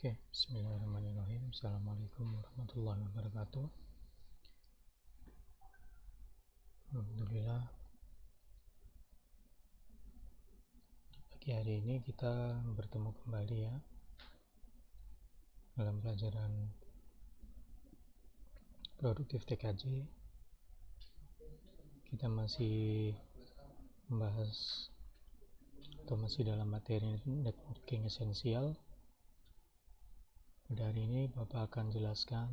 Bismillahirrahmanirrahim. Assalamualaikum warahmatullahi wabarakatuh. Alhamdulillah, pagi hari ini kita bertemu kembali ya dalam pelajaran produktif TKJ. Kita masih membahas atau masih dalam materi networking esensial. Pada hari ini Bapak akan jelaskan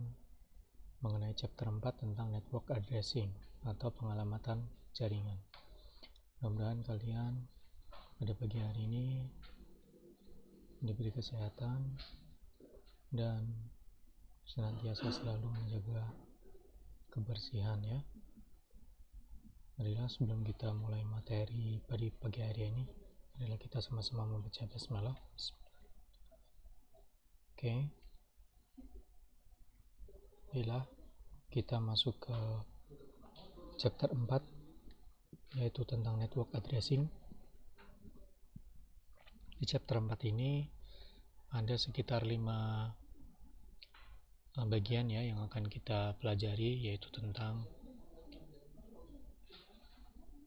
mengenai chapter 4 tentang network addressing atau pengalamatan jaringan. Mudah-mudahan kalian pada pagi hari ini diberi kesehatan dan senantiasa selalu menjaga kebersihan ya. Marilah sebelum kita mulai materi pada pagi hari ini, marilah kita sama-sama membaca basmalah. Bila kita masuk ke chapter 4 yaitu tentang network addressing. Di chapter 4 ini ada sekitar 5 bagian ya yang akan kita pelajari, yaitu tentang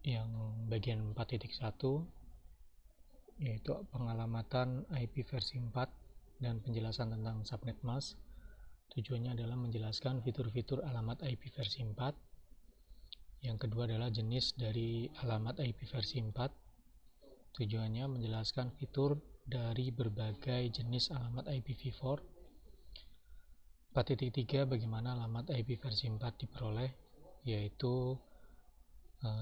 yang bagian 4.1 yaitu pengalamatan IP versi 4 dan penjelasan tentang subnet mask. Tujuannya adalah menjelaskan fitur-fitur alamat IP versi 4. Yang kedua adalah jenis dari alamat IP versi 4. Tujuannya menjelaskan fitur dari berbagai jenis alamat IPv4. 4.3 bagaimana alamat IP versi 4 diperoleh, yaitu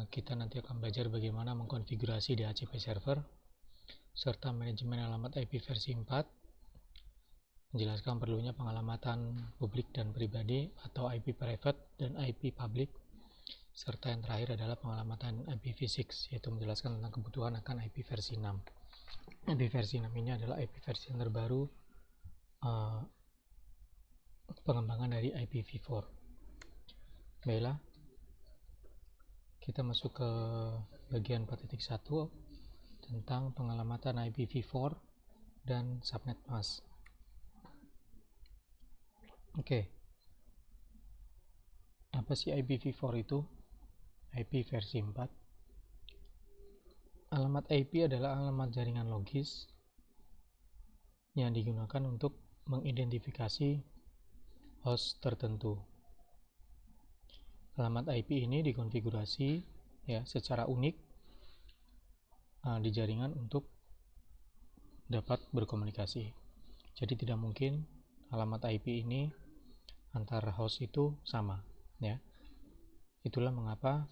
kita nanti akan belajar bagaimana mengkonfigurasi DHCP server serta manajemen alamat IP versi 4. Menjelaskan perlunya pengalamatan publik dan pribadi atau IP private dan IP public, serta yang terakhir adalah pengalamatan IPv6, yaitu menjelaskan tentang kebutuhan akan IP versi 6. IP versi 6 ini adalah IP versi yang terbaru pengembangan dari IPv4. Baiklah, kita masuk ke bagian 4.1 tentang pengalamatan IPv4 dan subnet mask. Apa sih IPv4 itu? IP versi 4. Alamat IP adalah alamat jaringan logis yang digunakan untuk mengidentifikasi host tertentu. Alamat IP ini dikonfigurasi ya secara unik di jaringan untuk dapat berkomunikasi. Jadi tidak mungkin alamat IP ini antara host itu sama ya. Itulah mengapa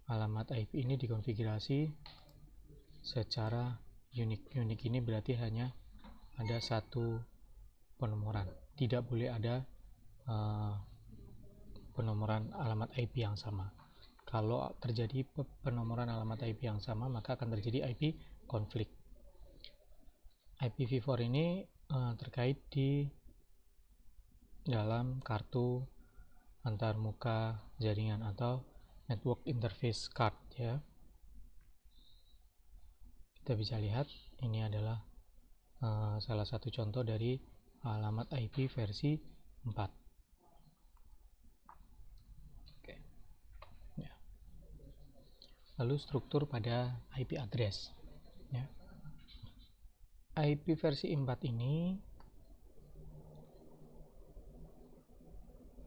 alamat IP ini dikonfigurasi secara unik. Unik ini berarti hanya ada satu penomoran, tidak boleh ada penomoran alamat IP yang sama. Kalau terjadi penomoran alamat IP yang sama, maka akan terjadi IP konflik. IPv4 ini terkait di dalam kartu antarmuka jaringan atau network interface card ya. Kita bisa lihat ini adalah salah satu contoh dari alamat IP versi 4. Ya. Lalu struktur pada IP address ya. IP versi 4 ini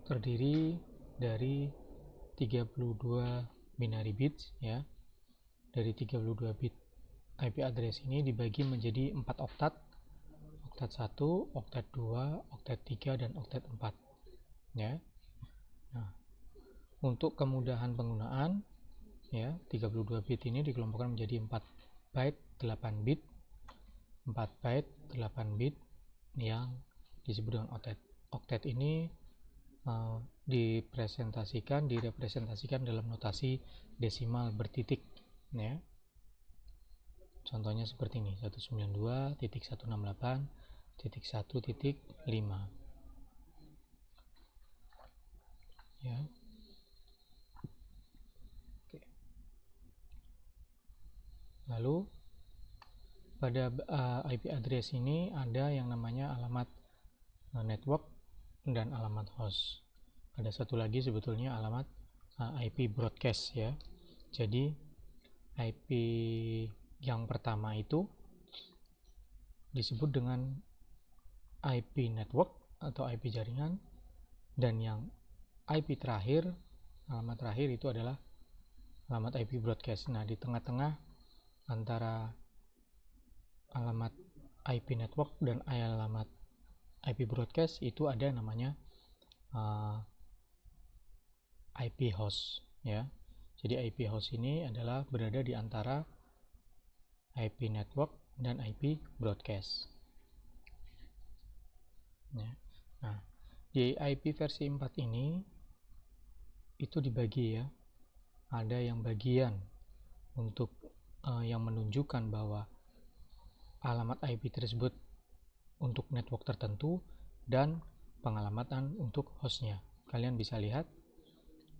terdiri dari 32 binary bits ya. Dari 32 bit IP address ini dibagi menjadi 4 oktat. Oktat 1, oktat 2, oktat 3 dan oktat 4 ya. Nah, untuk kemudahan penggunaan ya, 32 bit ini dikelompokkan menjadi 4 byte 8 bit, 4 byte 8 bit yang disebut dengan oktet. Oktet ini direpresentasikan dalam notasi desimal bertitik ya. Contohnya seperti ini, 192.168.1.5 ya. Lalu pada IP address ini ada yang namanya alamat network dan alamat host. Ada satu lagi sebetulnya alamat IP broadcast ya. Jadi IP yang pertama itu disebut dengan IP network atau IP jaringan, dan yang IP terakhir, alamat terakhir itu adalah alamat IP broadcast. Nah, di tengah-tengah antara alamat IP network dan alamat IP broadcast itu ada namanya IP host ya. Jadi IP host ini adalah berada di antara IP network dan IP broadcast ya. Nah, di IP versi 4 ini itu dibagi ya. Ada yang bagian untuk yang menunjukkan bahwa alamat IP tersebut untuk network tertentu dan pengalamatan untuk hostnya. Kalian bisa lihat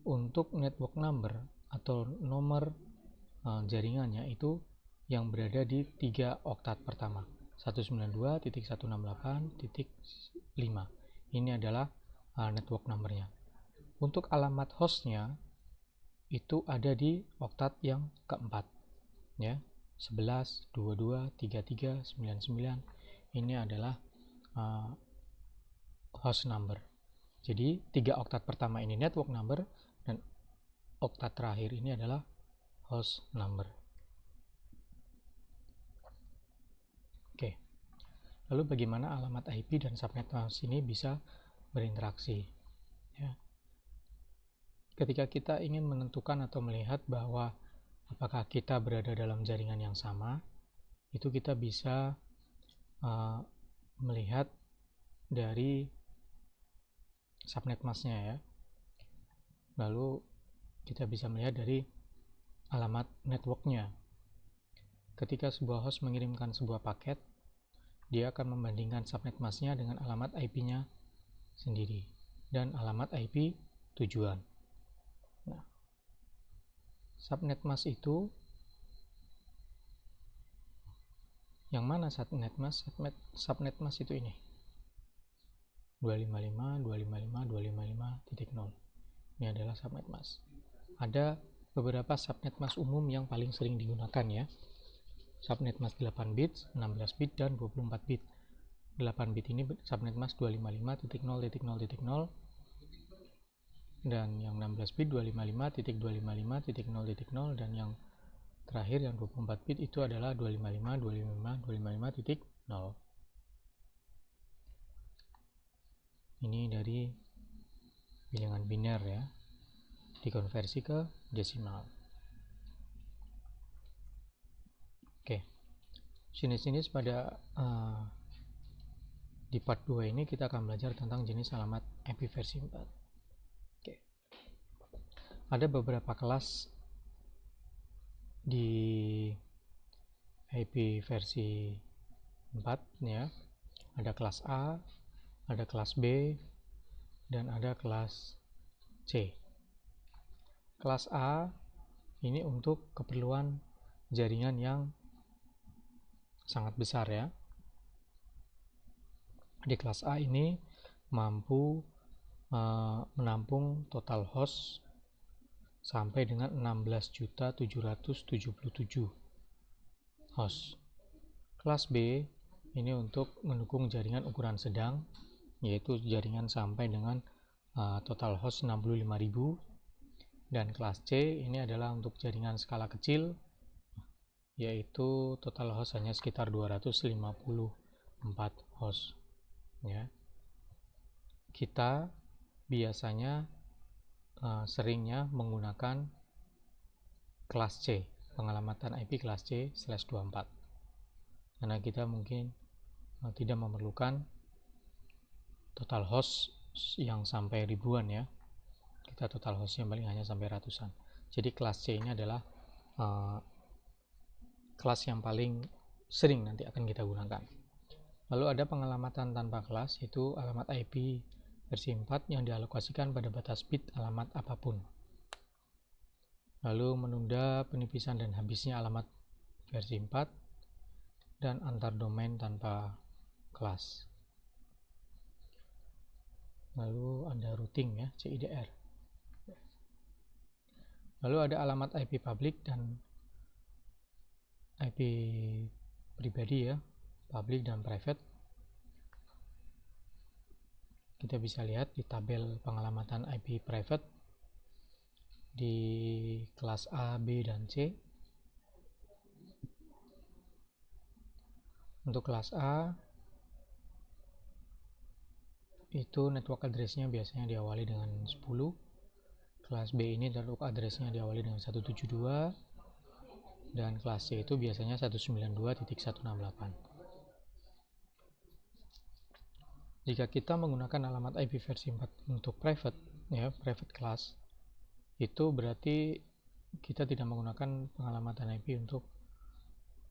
untuk network number atau nomor jaringannya itu yang berada di 3 oktat pertama, 192.168.5. Ini adalah network numbernya. Untuk alamat hostnya itu ada di oktat yang keempat ya, 11, 22, 33, 99. Ini adalah host number. Jadi 3 oktat pertama ini network number dan oktat terakhir ini adalah host number. Oke. Lalu bagaimana alamat IP dan subnet mask ini bisa berinteraksi? Ya. Ketika kita ingin menentukan atau melihat bahwa apakah kita berada dalam jaringan yang sama, itu kita bisa melihat dari subnet masknya ya. Lalu kita bisa melihat dari alamat networknya. Ketika sebuah host mengirimkan sebuah paket, dia akan membandingkan subnet masknya dengan alamat IP-nya sendiri dan alamat IP tujuan. Nah, subnet mask itu yang mana subnet mask? Subnet mask itu ini 255, 255, 255.0. Ini adalah subnet mask. Ada beberapa subnet mask umum yang paling sering digunakan ya. Subnet mask 8 bit, 16 bit, dan 24 bit. 8 bit ini subnet mask 255.0.0.0, dan yang 16 bit 255.255.0.0, dan yang terakhir yang 24 bit itu adalah 255.255.0. Ini dari bilangan biner ya, dikonversi ke desimal. Oke, jenis-jenis pada di part 2 ini kita akan belajar tentang jenis alamat IP versi 4. Oke. Ada beberapa kelas di IP versi 4 ya. Ada kelas A, ada kelas B, dan ada kelas C. Kelas A ini untuk keperluan jaringan yang sangat besar ya. Di kelas A ini mampu menampung total host sampai dengan 16.777 host. Kelas B ini untuk mendukung jaringan ukuran sedang, yaitu jaringan sampai dengan total host 65.000, dan kelas C ini adalah untuk jaringan skala kecil, yaitu total host hanya sekitar 254 host ya. Kita biasanya seringnya menggunakan kelas C, pengalamatan IP kelas C/24, karena kita mungkin tidak memerlukan total host yang sampai ribuan ya. Kita total hostnya paling hanya sampai ratusan. Jadi kelas C ini adalah kelas yang paling sering nanti akan kita gunakan. Lalu ada pengalamatan tanpa kelas, yaitu alamat IP versi 4 yang dialokasikan pada batas bit alamat apapun. Lalu menunda penipisan dan habisnya alamat versi 4 dan antar domain tanpa kelas. lalu ada routing ya, CIDR. Lalu ada alamat IP public dan IP pribadi ya, public dan private. Kita bisa lihat di tabel pengalamatan IP private di kelas A, B, dan C. Untuk kelas A itu network address-nya biasanya diawali dengan 10. Kelas B ini network address-nya diawali dengan 172, dan kelas C itu biasanya 192.168. Jika kita menggunakan alamat IP versi 4 untuk private ya, private class, itu berarti kita tidak menggunakan pengalamatan IP untuk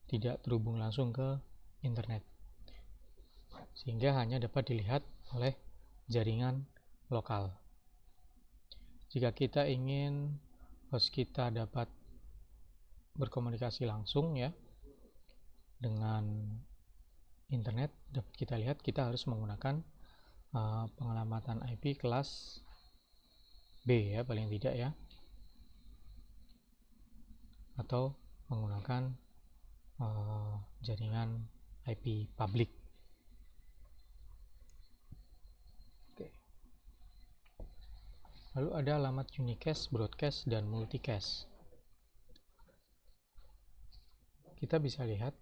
tidak terhubung langsung ke internet, sehingga hanya dapat dilihat oleh jaringan lokal. Jika kita ingin host kita dapat berkomunikasi langsung ya dengan internet, dapat kita lihat, kita harus menggunakan pengalamatan IP kelas B ya, paling tidak ya, atau menggunakan jaringan IP public. Oke. Lalu ada alamat unicast, broadcast, dan multicast. Kita bisa lihat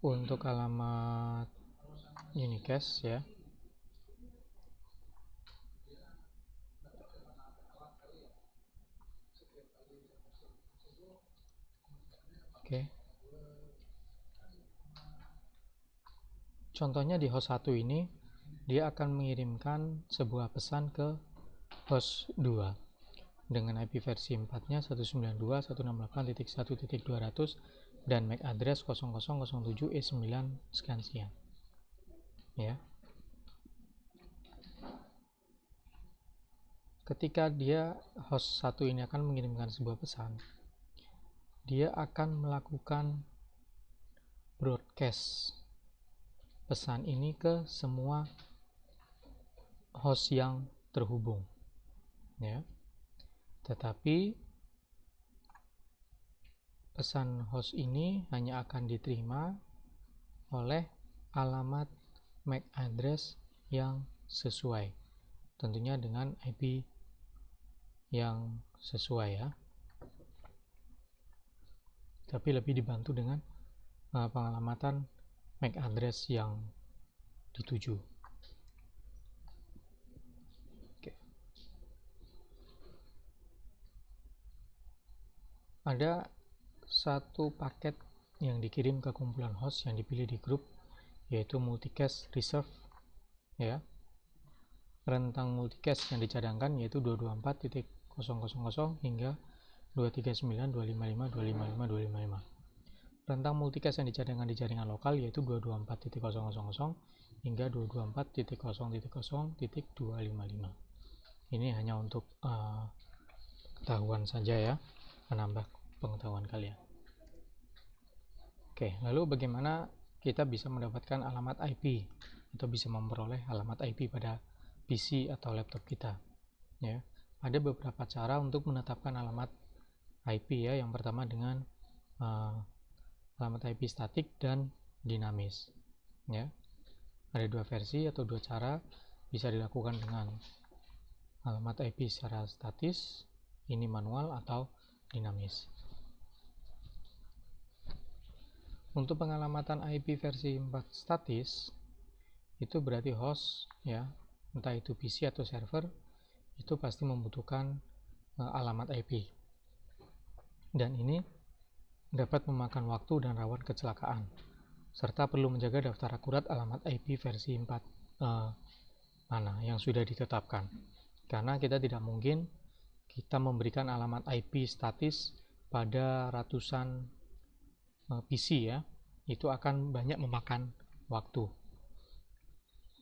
untuk alamat unicast ya, oke. Contohnya di host 1 ini dia akan mengirimkan sebuah pesan ke host 2 dengan IP versi 4-nya 192.168.1.200 dan MAC address 0007E9 sekian ya. Ketika dia host 1 ini akan mengirimkan sebuah pesan, dia akan melakukan broadcast pesan ini ke semua host yang terhubung ya. Tetapi pesan host ini hanya akan diterima oleh alamat MAC address yang sesuai, tentunya dengan IP yang sesuai ya, tapi lebih dibantu dengan pengalamatan MAC address yang dituju. Oke. Ada satu paket yang dikirim ke kumpulan host yang dipilih di grup, yaitu multicast reserve ya. Rentang multicast yang dicadangkan yaitu 224.000 hingga 239.255.255.255. Rentang multicast yang dicadangkan di jaringan lokal yaitu 224.000 hingga 224.0.0.255. Ini hanya untuk pengetahuan saja ya, menambah pengetahuan kalian. Oke, lalu bagaimana kita bisa mendapatkan alamat IP atau bisa memperoleh alamat IP pada PC atau laptop kita ya? Ada beberapa cara untuk menetapkan alamat IP ya. Yang pertama dengan alamat IP statik dan dinamis ya. Ada dua versi atau dua cara, bisa dilakukan dengan alamat IP secara statis, ini manual, atau dinamis. Untuk pengalamatan IP versi 4 statis itu berarti host ya, entah itu PC atau server, itu pasti membutuhkan alamat IP, dan ini dapat memakan waktu dan rawan kecelakaan, serta perlu menjaga daftar akurat alamat IP versi 4 mana yang sudah ditetapkan, karena kita tidak mungkin kita memberikan alamat IP statis pada ratusan PC ya, itu akan banyak memakan waktu.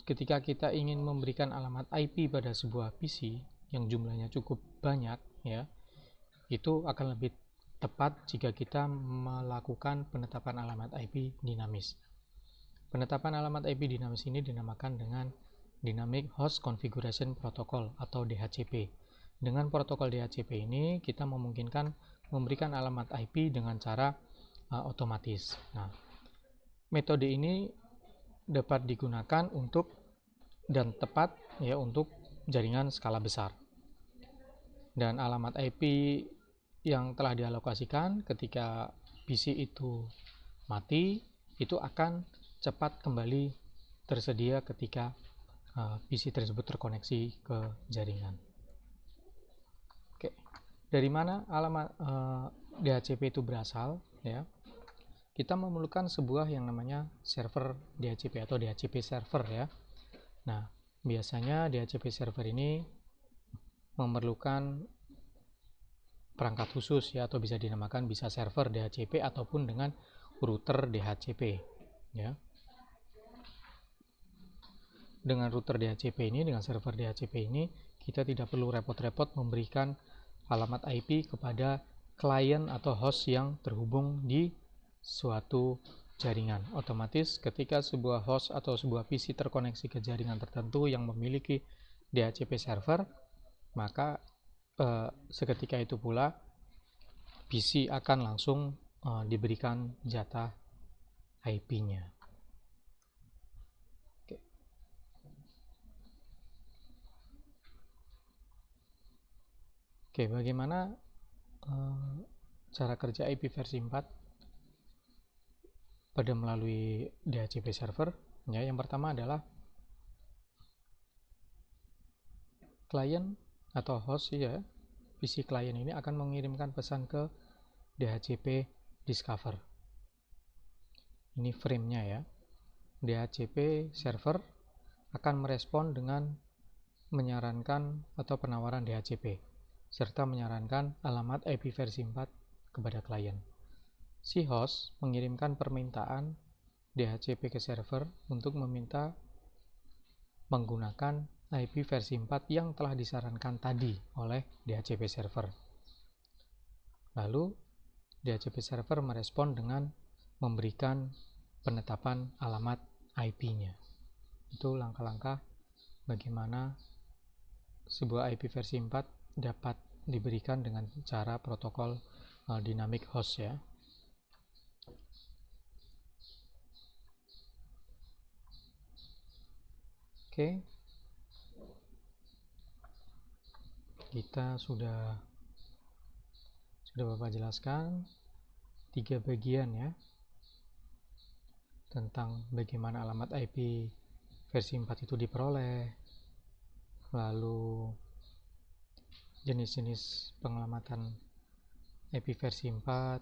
Ketika kita ingin memberikan alamat IP pada sebuah PC yang jumlahnya cukup banyak ya, itu akan lebih tepat jika kita melakukan penetapan alamat IP dinamis. Penetapan alamat IP dinamis ini dinamakan dengan Dynamic Host Configuration Protocol atau DHCP. Dengan protokol DHCP ini kita memungkinkan memberikan alamat IP dengan cara otomatis. Nah, metode ini dapat digunakan untuk dan tepat ya untuk jaringan skala besar. Dan alamat IP yang telah dialokasikan ketika PC itu mati itu akan cepat kembali tersedia ketika PC tersebut terkoneksi ke jaringan. Oke, dari mana alamat DHCP itu berasal? Ya, kita memerlukan sebuah yang namanya server DHCP atau DHCP server ya. Nah, biasanya DHCP server ini memerlukan perangkat khusus ya, atau bisa dinamakan bisa server DHCP ataupun dengan router DHCP ya. Dengan router DHCP ini, dengan server DHCP ini, kita tidak perlu repot-repot memberikan alamat IP kepada klien atau host yang terhubung di suatu jaringan. Otomatis ketika sebuah host atau sebuah PC terkoneksi ke jaringan tertentu yang memiliki DHCP server, maka seketika itu pula PC akan langsung diberikan jatah IP-nya. Oke, bagaimana cara kerja IP versi 4 pada melalui DHCP server? Ya, yang pertama adalah klien atau host ya, PC klien ini akan mengirimkan pesan ke DHCP discover. Ini frame-nya ya. DHCP server akan merespon dengan menyarankan atau penawaran DHCP serta menyarankan alamat IP versi 4 kepada klien. Si host mengirimkan permintaan DHCP ke server untuk meminta menggunakan IP versi 4 yang telah disarankan tadi oleh DHCP server. Lalu DHCP server merespon dengan memberikan penetapan alamat IP-nya. Itu langkah-langkah bagaimana sebuah IP versi 4 dapat diberikan dengan cara protokol dynamic host ya. Oke. Kita sudah Bapak jelaskan 3 bagian ya tentang bagaimana alamat IP versi 4 itu diperoleh, lalu jenis-jenis pengelamatan IP versi 4,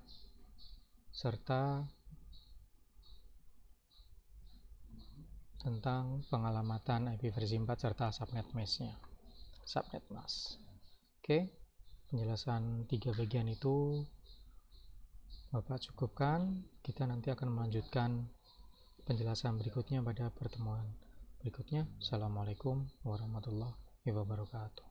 serta tentang pengelamatan IP versi 4 serta subnet mask-nya. Subnet mask. Oke, penjelasan 3 bagian itu Bapak cukupkan. Kita nanti akan melanjutkan penjelasan berikutnya pada pertemuan berikutnya. Assalamualaikum warahmatullahi wabarakatuh.